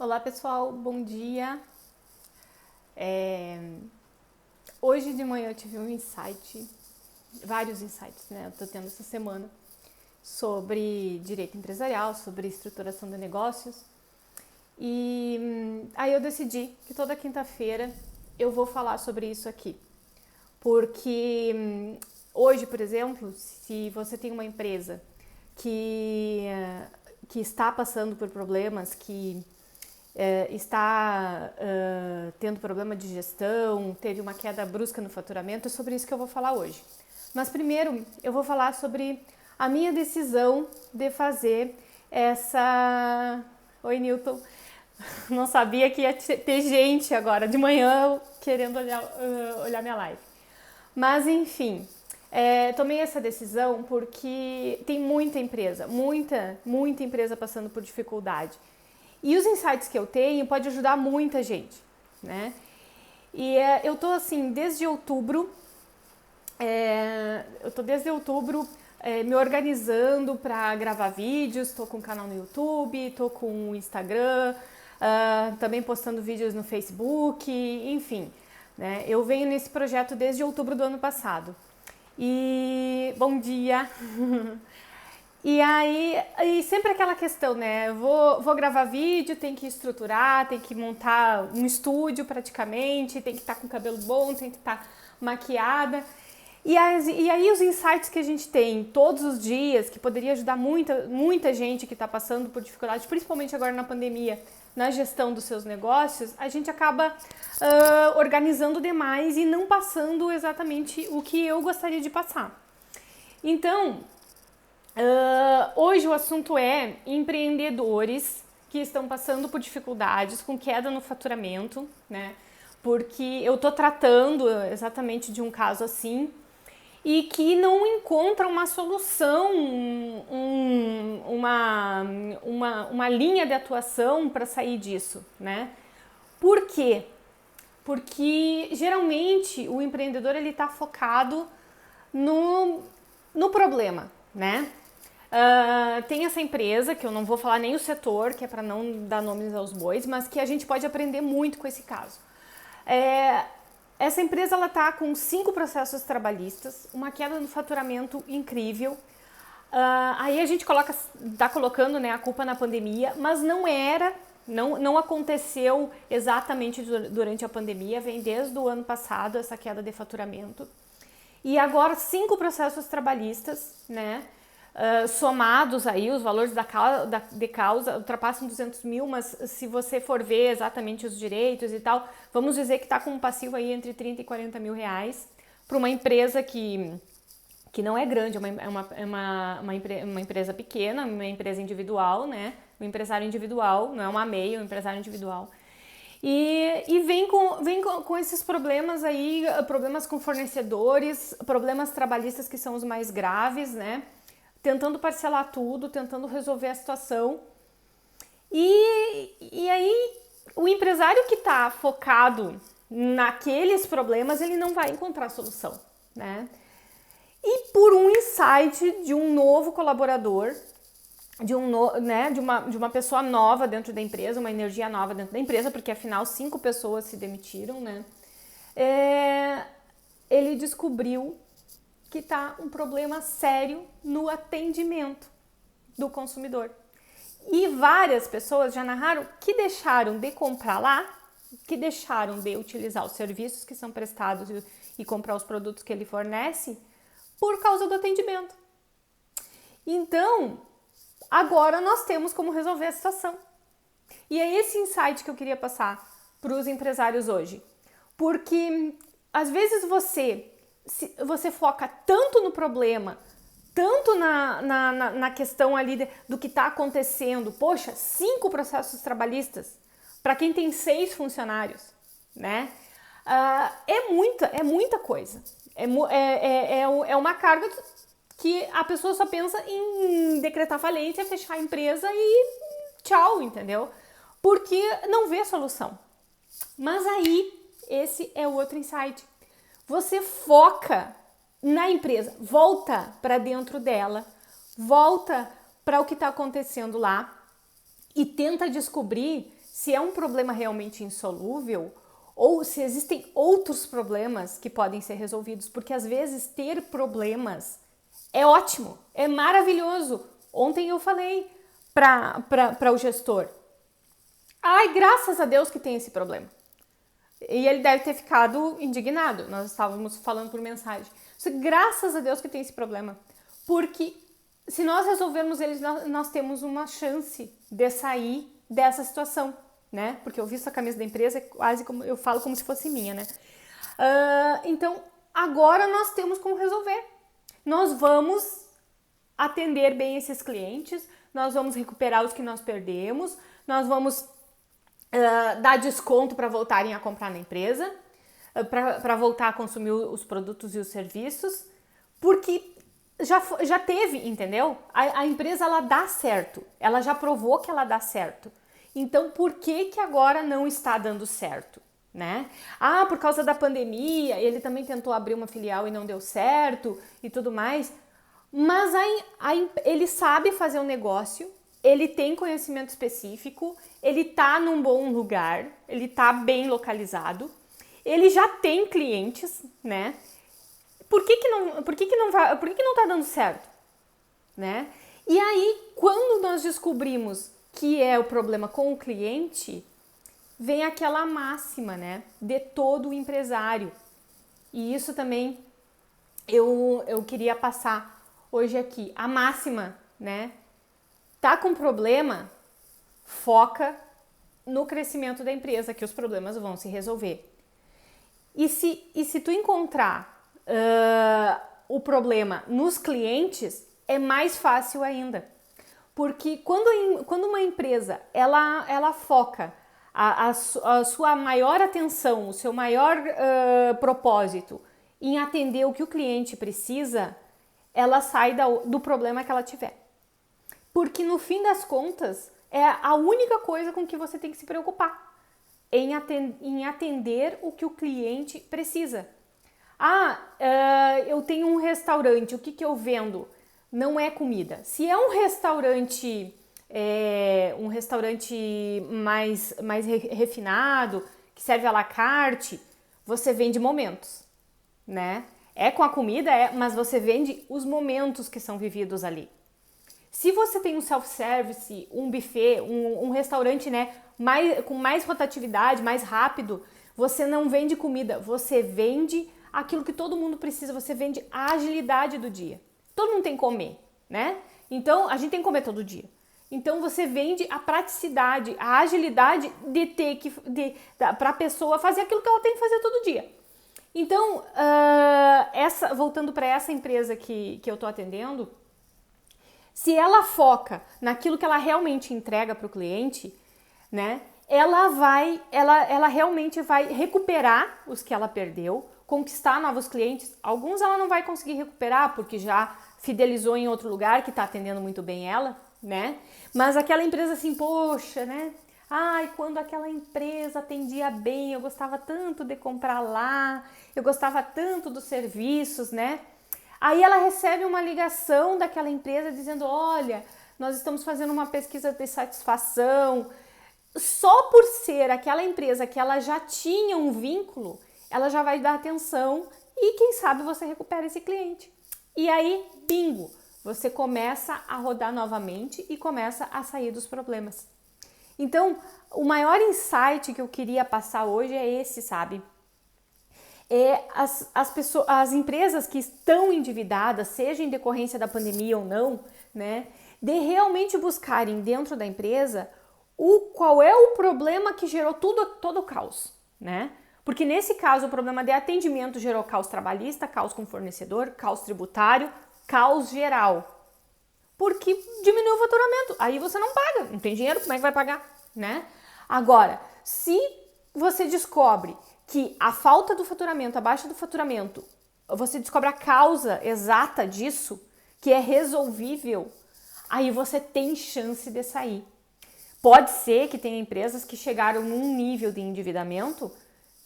Olá pessoal, bom dia. Hoje de manhã eu tive um insight, vários insights, né? Eu tô tendo essa semana sobre direito empresarial, sobre estruturação de negócios. E aí eu decidi que toda quinta-feira eu vou falar sobre isso aqui. Porque hoje, por exemplo, se você tem uma empresa que está passando por problemas, que está tendo problema de gestão, teve uma queda brusca no faturamento, é sobre isso que eu vou falar hoje. Mas primeiro eu vou falar sobre a minha decisão de fazer essa... Oi, Newton. Não sabia que ia ter gente agora de manhã querendo olhar minha live. Mas enfim, tomei essa decisão porque tem muita empresa passando por dificuldade. E os insights que eu tenho pode ajudar muita gente, né? E eu tô assim, desde outubro, me organizando para gravar vídeos, tô com um canal no YouTube, tô com o Instagram, também postando vídeos no Facebook, enfim, né? Eu venho nesse projeto desde outubro do ano passado. E bom dia! E aí sempre aquela questão, né? Vou gravar vídeo, tem que estruturar, tem que montar um estúdio praticamente, tem que estar com cabelo bom, tem que estar maquiada. E aí os insights que a gente tem todos os dias, que poderia ajudar muita gente que está passando por dificuldades, principalmente agora na pandemia, na gestão dos seus negócios, a gente acaba organizando demais e não passando exatamente o que eu gostaria de passar. Então, hoje o assunto é empreendedores que estão passando por dificuldades com queda no faturamento, né? Porque eu tô tratando exatamente de um caso assim e que não encontra uma solução, uma linha de atuação para sair disso, né? Por quê? Porque geralmente o empreendedor ele tá focado no problema, né? Tem essa empresa, que eu não vou falar nem o setor, que é para não dar nomes aos bois, mas que a gente pode aprender muito com esse caso. Essa empresa ela está com 5 processos trabalhistas, uma queda no faturamento incrível. Aí a gente está colocando, né, a culpa na pandemia, mas não aconteceu exatamente durante a pandemia, vem desde o ano passado essa queda de faturamento. E agora 5 processos trabalhistas, né? Somados aí, os valores de causa ultrapassam 200 mil, mas se você for ver exatamente os direitos e tal, vamos dizer que está com um passivo aí entre 30 e 40 mil reais para uma empresa que não é grande, é uma empresa pequena, uma empresa individual, né? Um empresário individual, não é uma MEI, é um empresário individual. E vem com esses problemas aí, problemas com fornecedores, problemas trabalhistas que são os mais graves, né? Tentando parcelar tudo, tentando resolver a situação. E aí, o empresário que está focado naqueles problemas, ele não vai encontrar solução, né? E por um insight de um novo colaborador, de uma pessoa nova dentro da empresa, uma energia nova dentro da empresa, porque afinal 5 pessoas se demitiram, né? Ele descobriu que está um problema sério no atendimento do consumidor. E várias pessoas já narraram que deixaram de comprar lá, que deixaram de utilizar os serviços que são prestados e comprar os produtos que ele fornece por causa do atendimento. Então, agora nós temos como resolver a situação. E é esse insight que eu queria passar para os empresários hoje. Porque às vezes você foca tanto no problema, tanto na questão ali do que está acontecendo. Poxa, 5 processos trabalhistas para quem tem 6 funcionários, né? É muita coisa. É uma carga que a pessoa só pensa em decretar falência, fechar a empresa e tchau, entendeu? Porque não vê solução. Mas aí, esse é o outro insight. Você foca na empresa, volta para dentro dela, volta para o que está acontecendo lá e tenta descobrir se é um problema realmente insolúvel ou se existem outros problemas que podem ser resolvidos, porque às vezes ter problemas é ótimo, é maravilhoso. Ontem eu falei para o gestor, ai, graças a Deus que tem esse problema. E ele deve ter ficado indignado, nós estávamos falando por mensagem. Graças a Deus que tem esse problema, porque se nós resolvermos eles, nós temos uma chance de sair dessa situação, né? Porque eu visto a camisa da empresa, quase como eu falo como se fosse minha, né? Então, agora nós temos como resolver. Nós vamos atender bem esses clientes, nós vamos recuperar os que nós perdemos, nós vamos dar desconto para voltarem a comprar na empresa, para voltar a consumir os produtos e os serviços, porque já teve, entendeu? A empresa, ela dá certo, ela já provou que ela dá certo. Então, por que agora não está dando certo, né? Ah, por causa da pandemia, ele também tentou abrir uma filial e não deu certo e tudo mais, mas ele sabe fazer um negócio, ele tem conhecimento específico, ele tá num bom lugar, ele tá bem localizado, ele já tem clientes, né? Por que não tá dando certo, né? E aí, quando nós descobrimos que é o problema com o cliente, vem aquela máxima, né, de todo empresário. E isso também eu queria passar hoje aqui. A máxima, né, tá com problema, foca no crescimento da empresa, que os problemas vão se resolver. E se tu encontrar o problema nos clientes, é mais fácil ainda. Porque quando uma empresa ela foca a sua maior atenção, o seu maior propósito em atender o que o cliente precisa, ela sai do problema que ela tiver. Porque no fim das contas, é a única coisa com que você tem que se preocupar, em atender o que o cliente precisa. Eu tenho um restaurante, o que eu vendo? Não é comida. Se é um restaurante mais refinado, que serve à la carte, você vende momentos, né? É com a comida, mas você vende os momentos que são vividos ali. Se você tem um self-service, um buffet, um restaurante, né, com mais rotatividade, mais rápido, você não vende comida, você vende aquilo que todo mundo precisa, você vende a agilidade do dia. Todo mundo tem que comer, né? Então, a gente tem que comer todo dia. Então, você vende a praticidade, a agilidade para a pessoa fazer aquilo que ela tem que fazer todo dia. Então, voltando para essa empresa que eu estou atendendo, se ela foca naquilo que ela realmente entrega para o cliente, né? Ela realmente vai recuperar os que ela perdeu, conquistar novos clientes. Alguns ela não vai conseguir recuperar porque já fidelizou em outro lugar que está atendendo muito bem ela, né? Mas aquela empresa assim, poxa, né? Ai, quando aquela empresa atendia bem, eu gostava tanto de comprar lá, eu gostava tanto dos serviços, né? Aí ela recebe uma ligação daquela empresa dizendo, olha, nós estamos fazendo uma pesquisa de satisfação. Só por ser aquela empresa que ela já tinha um vínculo, ela já vai dar atenção e quem sabe você recupera esse cliente. E aí, bingo, você começa a rodar novamente e começa a sair dos problemas. Então, o maior insight que eu queria passar hoje é esse, sabe? As empresas que estão endividadas, seja em decorrência da pandemia ou não, né, de realmente buscarem dentro da empresa qual é o problema que gerou todo o caos, né? Porque nesse caso o problema de atendimento gerou caos trabalhista, caos com fornecedor, caos tributário, caos geral. Porque diminuiu o faturamento, aí você não paga, não tem dinheiro, como é que vai pagar, né? Agora, se você descobre que a falta do faturamento, a baixa do faturamento, você descobre a causa exata disso, que é resolvível, aí você tem chance de sair. Pode ser que tenha empresas que chegaram num nível de endividamento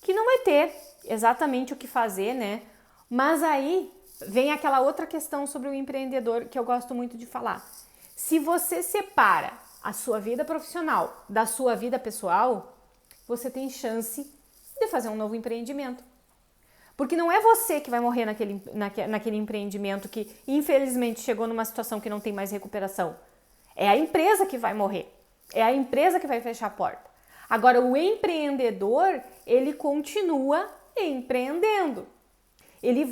que não vai ter exatamente o que fazer, né? Mas aí vem aquela outra questão sobre o empreendedor que eu gosto muito de falar. Se você separa a sua vida profissional da sua vida pessoal, você tem chance de fazer um novo empreendimento. Porque não é você que vai morrer naquele empreendimento que infelizmente chegou numa situação que não tem mais recuperação. É a empresa que vai morrer. É a empresa que vai fechar a porta. Agora, o empreendedor, ele continua empreendendo. Ele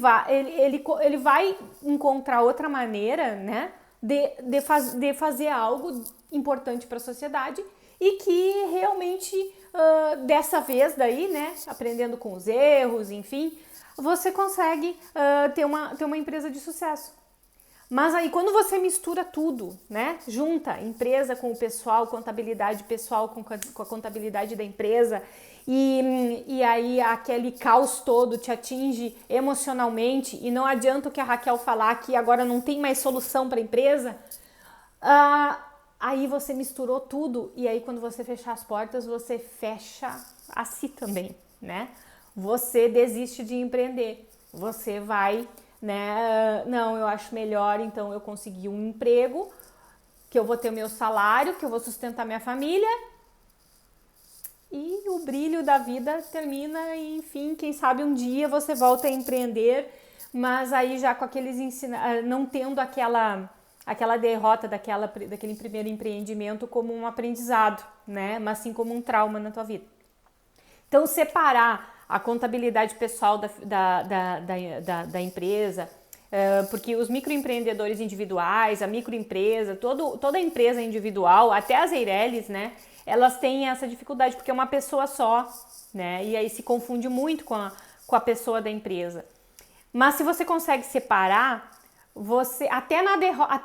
vai encontrar outra maneira, né, de fazer algo importante para a sociedade e que realmente, dessa vez daí, né, aprendendo com os erros, enfim, você consegue ter uma empresa de sucesso. Mas aí quando você mistura tudo, né, junta empresa com o pessoal, contabilidade pessoal com a contabilidade da empresa, e aí aquele caos todo te atinge emocionalmente e não adianta o que a Raquel falar que agora não tem mais solução para a empresa, aí você misturou tudo e aí quando você fechar as portas, você fecha a si também, né? Você desiste de empreender, você vai, né? Não, eu acho melhor então eu conseguir um emprego, que eu vou ter o meu salário, que eu vou sustentar minha família e o brilho da vida termina e, enfim, quem sabe um dia você volta a empreender, mas aí já com aqueles não tendo aquela derrota daquele primeiro empreendimento como um aprendizado, né? Mas sim como um trauma na tua vida. Então, separar a contabilidade pessoal da empresa, porque os microempreendedores individuais, a microempresa, toda empresa individual, até as Eireles, né? Elas têm essa dificuldade, porque é uma pessoa só, né? E aí se confunde muito com a pessoa da empresa. Mas se você consegue separar, você até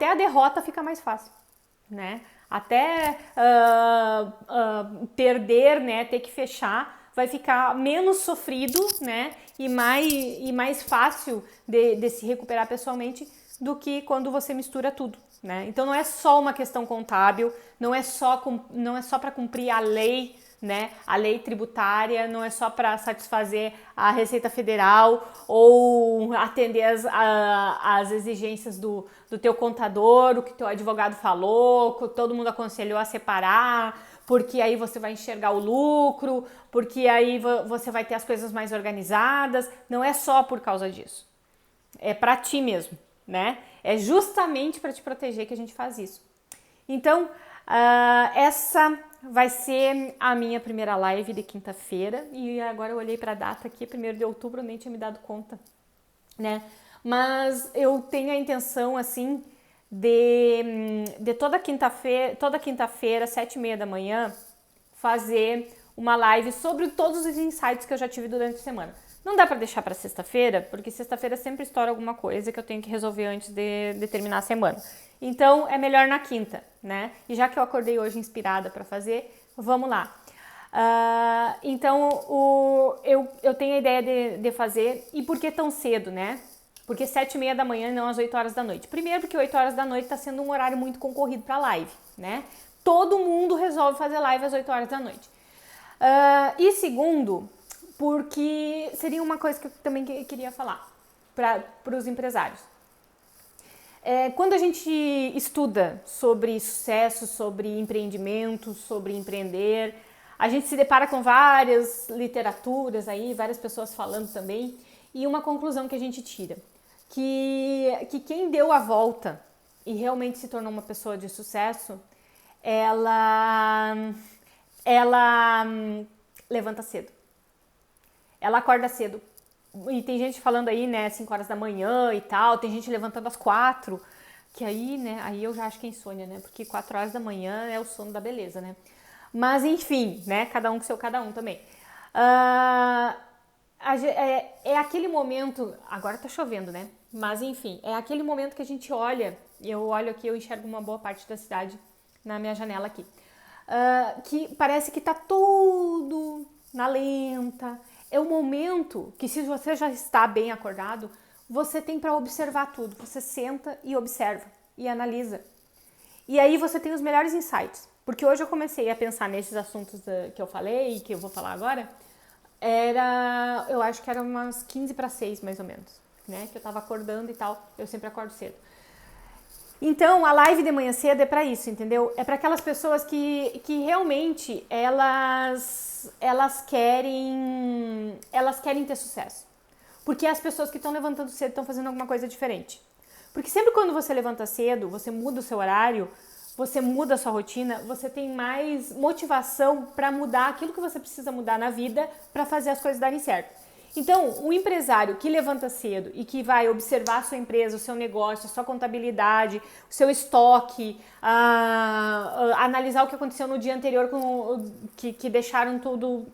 a derrota fica mais fácil, né? Até perder, né? Ter que fechar, vai ficar menos sofrido, né? E mais fácil de se recuperar pessoalmente do que quando você mistura tudo, né? Então não é só uma questão contábil, não é só para cumprir a lei, né? A lei tributária, não é só para satisfazer a Receita Federal ou atender as exigências do teu contador, o que teu advogado falou, que todo mundo aconselhou a separar, porque aí você vai enxergar o lucro, porque aí você vai ter as coisas mais organizadas. Não é só por causa disso. É para ti mesmo, né? É justamente para te proteger que a gente faz isso. Então, essa vai ser a minha primeira live de quinta-feira. E agora eu olhei para a data aqui, 1º de outubro, eu nem tinha me dado conta, né? Mas eu tenho a intenção, assim, de toda quinta-feira, 7h30 da manhã, fazer uma live sobre todos os insights que eu já tive durante a semana. Não dá para deixar para sexta-feira, porque sexta-feira sempre estoura alguma coisa que eu tenho que resolver antes de terminar a semana. Então, é melhor na quinta, né? E já que eu acordei hoje inspirada para fazer, vamos lá. Então, eu tenho a ideia de fazer. E por que tão cedo, né? Porque 7h30 da manhã e não às 8 horas da noite. Primeiro, porque 8 horas da noite está sendo um horário muito concorrido para live, né? Todo mundo resolve fazer live às 8 horas da noite. E segundo, porque seria uma coisa que eu também queria falar para os empresários. Quando a gente estuda sobre sucesso, sobre empreendimento, sobre empreender, a gente se depara com várias literaturas aí, várias pessoas falando também, e uma conclusão que a gente tira, que quem deu a volta e realmente se tornou uma pessoa de sucesso, ela levanta cedo. Ela acorda cedo. E tem gente falando aí, né, 5 horas da manhã e tal, tem gente levantando às 4, que aí, né, aí eu já acho que é insônia, né, porque 4 horas da manhã é o sono da beleza, né. Mas enfim, né, cada um com seu cada um também. É aquele momento, agora tá chovendo, né, mas enfim, é aquele momento que a gente olha, eu olho aqui, eu enxergo uma boa parte da cidade na minha janela aqui, que parece que tá tudo na lenta. É o momento que, se você já está bem acordado, você tem para observar tudo. Você senta e observa e analisa. E aí você tem os melhores insights. Porque hoje eu comecei a pensar nesses assuntos que eu falei e que eu vou falar agora. Eu acho que era umas 15 para 6, mais ou menos, né? Que eu tava acordando e tal. Eu sempre acordo cedo. Então, a live de manhã cedo é para isso, entendeu? É para aquelas pessoas que realmente elas querem ter sucesso. Porque as pessoas que estão levantando cedo estão fazendo alguma coisa diferente. Porque sempre quando você levanta cedo, você muda o seu horário, você muda a sua rotina, você tem mais motivação para mudar aquilo que você precisa mudar na vida para fazer as coisas darem certo. Então, o empresário que levanta cedo e que vai observar a sua empresa, o seu negócio, a sua contabilidade, o seu estoque, analisar o que aconteceu no dia anterior, que deixaram tudo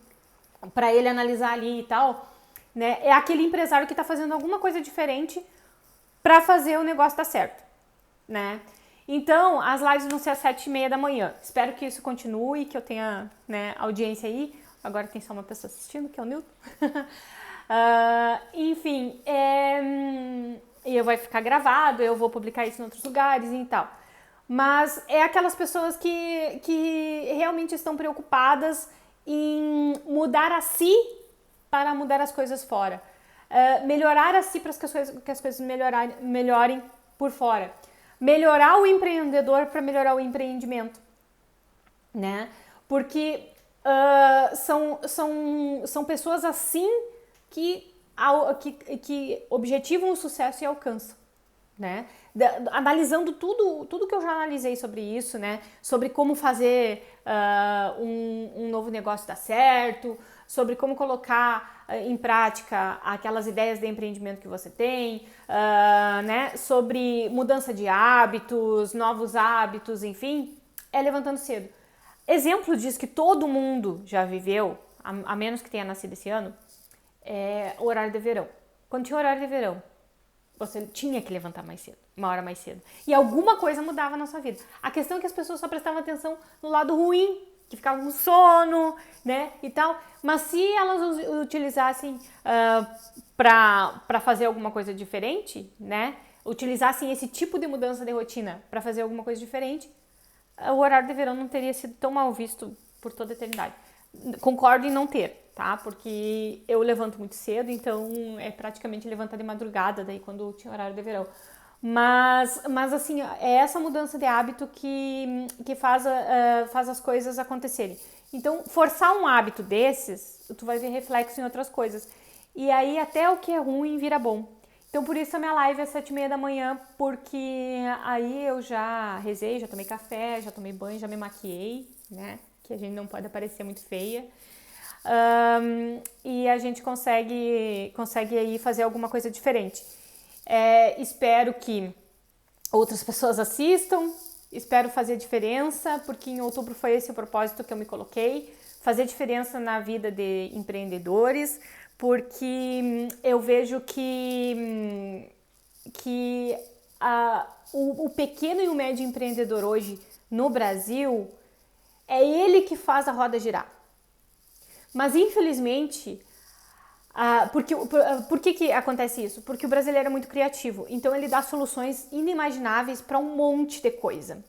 para ele analisar ali e tal, né? É aquele empresário que está fazendo alguma coisa diferente para fazer o negócio dar certo, né? Então, as lives vão ser às 7h30 da manhã. Espero que isso continue, que eu tenha, né, audiência aí. Agora tem só uma pessoa assistindo, que é o Nilton. Enfim, e vai ficar gravado, eu vou publicar isso em outros lugares e tal. Mas é aquelas pessoas que realmente estão preocupadas em mudar a si para mudar as coisas fora. Melhorar a si para que as coisas melhorem por fora. Melhorar o empreendedor para melhorar o empreendimento, né? Porque são pessoas assim que objetivam o sucesso e alcançam, né? Analisando tudo que eu já analisei sobre isso, né? Sobre como fazer um novo negócio dar certo, sobre como colocar em prática aquelas ideias de empreendimento que você tem, né? Sobre mudança de hábitos, novos hábitos, enfim, é levantando cedo. Exemplo disso que todo mundo já viveu, a menos que tenha nascido esse ano, é o horário de verão. Quando tinha horário de verão, você tinha que levantar mais cedo, uma hora mais cedo. E alguma coisa mudava na sua vida. A questão é que as pessoas só prestavam atenção no lado ruim, que ficavam com sono, né, e tal. Mas se elas utilizassem para fazer alguma coisa diferente, né, utilizassem esse tipo de mudança de rotina para fazer alguma coisa diferente, o horário de verão não teria sido tão mal visto por toda a eternidade. Concordo em não ter, tá? Porque eu levanto muito cedo, então é praticamente levantar de madrugada, daí quando tinha horário de verão. Mas assim, é essa mudança de hábito que faz as coisas acontecerem. Então, forçar um hábito desses, tu vai ver reflexo em outras coisas. E aí até o que é ruim vira bom. Então, por isso a minha live é às 7h30 da manhã, porque aí eu já rezei, já tomei café, já tomei banho, já me maquiei, né? Que a gente não pode aparecer muito feia. E a gente consegue aí fazer alguma coisa diferente. Espero que outras pessoas assistam, espero fazer diferença, porque em outubro foi esse o propósito que eu me coloquei, fazer diferença na vida de empreendedores, porque eu vejo que o pequeno e o médio empreendedor hoje no Brasil é ele que faz a roda girar. Mas infelizmente, por que acontece isso? Porque o brasileiro é muito criativo, então ele dá soluções inimagináveis para um monte de coisa.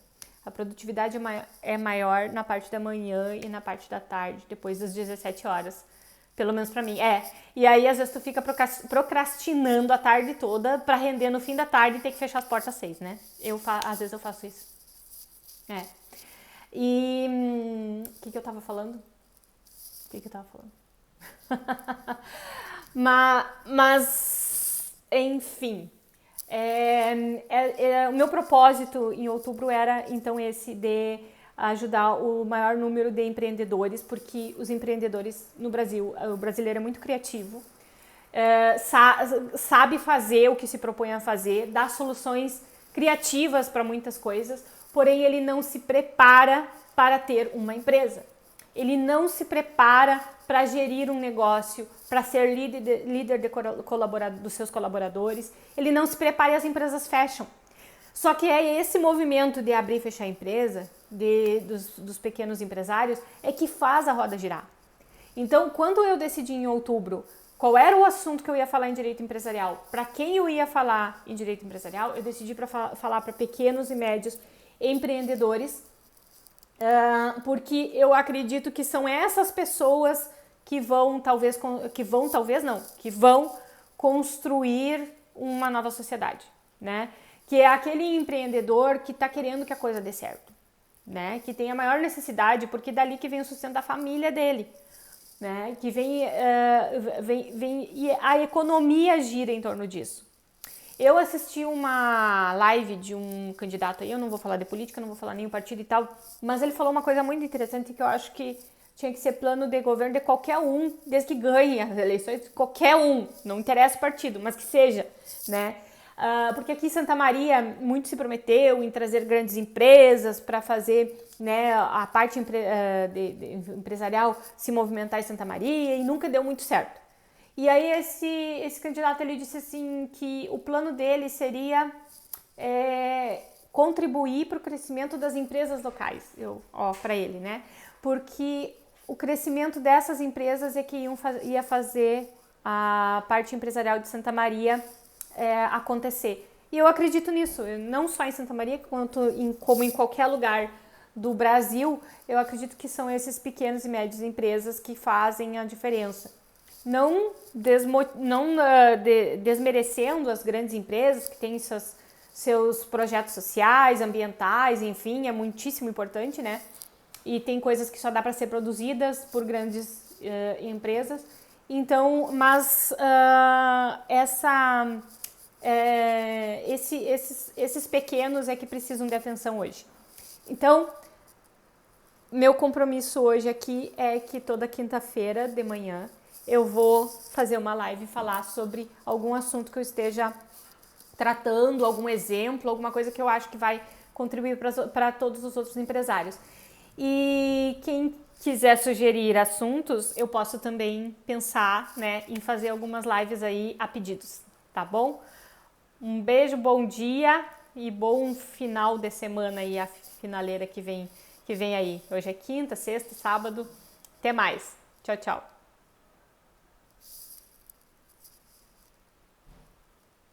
A produtividade é maior na parte da manhã e na parte da tarde, depois das 17 horas. Pelo menos pra mim. E aí às vezes tu fica procrastinando a tarde toda pra render no fim da tarde e ter que fechar as portas às 6, né? Às vezes eu faço isso. E o que eu tava falando? Mas enfim, o meu propósito em outubro era então esse de ajudar o maior número de empreendedores, porque os empreendedores no Brasil, o brasileiro é muito criativo, sabe fazer o que se propõe a fazer, dá soluções criativas para muitas coisas, porém ele não se prepara para ter uma empresa. Ele não se prepara para gerir um negócio, para ser líder dos seus colaboradores. Ele não se prepara e as empresas fecham. Só que é esse movimento de abrir e fechar a empresa, dos pequenos empresários, é que faz a roda girar. Então, quando eu decidi em outubro qual era o assunto que eu ia falar em direito empresarial, para quem eu ia falar em direito empresarial, eu decidi para falar para pequenos e médios empreendedores, porque eu acredito que são essas pessoas que vão construir uma nova sociedade, né? que é aquele empreendedor que está querendo que a coisa dê certo, né? Que tem a maior necessidade, porque dali que vem o sustento da família dele, né? Que vem e a economia gira em torno disso. Eu assisti uma live de um candidato aí, eu não vou falar de política, não vou falar nem o partido e tal, mas ele falou uma coisa muito interessante que eu acho que tinha que ser plano de governo de qualquer um, desde que ganhe as eleições, qualquer um, não interessa o partido, mas que seja, né? Porque aqui em Santa Maria muito se prometeu em trazer grandes empresas para fazer, né, a parte empresarial se movimentar em Santa Maria e nunca deu muito certo. E aí esse candidato ele disse assim que o plano dele seria contribuir para o crescimento das empresas locais, para ele, né? Porque o crescimento dessas empresas é que ia fazer a parte empresarial de Santa Maria acontecer. E eu acredito nisso, não só em Santa Maria, como em qualquer lugar do Brasil, eu acredito que são esses pequenos e médios empresas que fazem a diferença. Não desmerecendo as grandes empresas que têm seus projetos sociais, ambientais, enfim, é muitíssimo importante, né? E tem coisas que só dá para ser produzidas por grandes empresas. Então, mas esses pequenos é que precisam de atenção hoje. Então, meu compromisso hoje aqui é que toda quinta-feira de manhã eu vou fazer uma live e falar sobre algum assunto que eu esteja tratando, algum exemplo, alguma coisa que eu acho que vai contribuir para todos os outros empresários. E quem quiser sugerir assuntos, eu posso também pensar, né, em fazer algumas lives aí a pedidos, tá bom? Um beijo, bom dia e bom final de semana aí, a finaleira que vem aí. Hoje é quinta, sexta, sábado. Até mais. Tchau, tchau.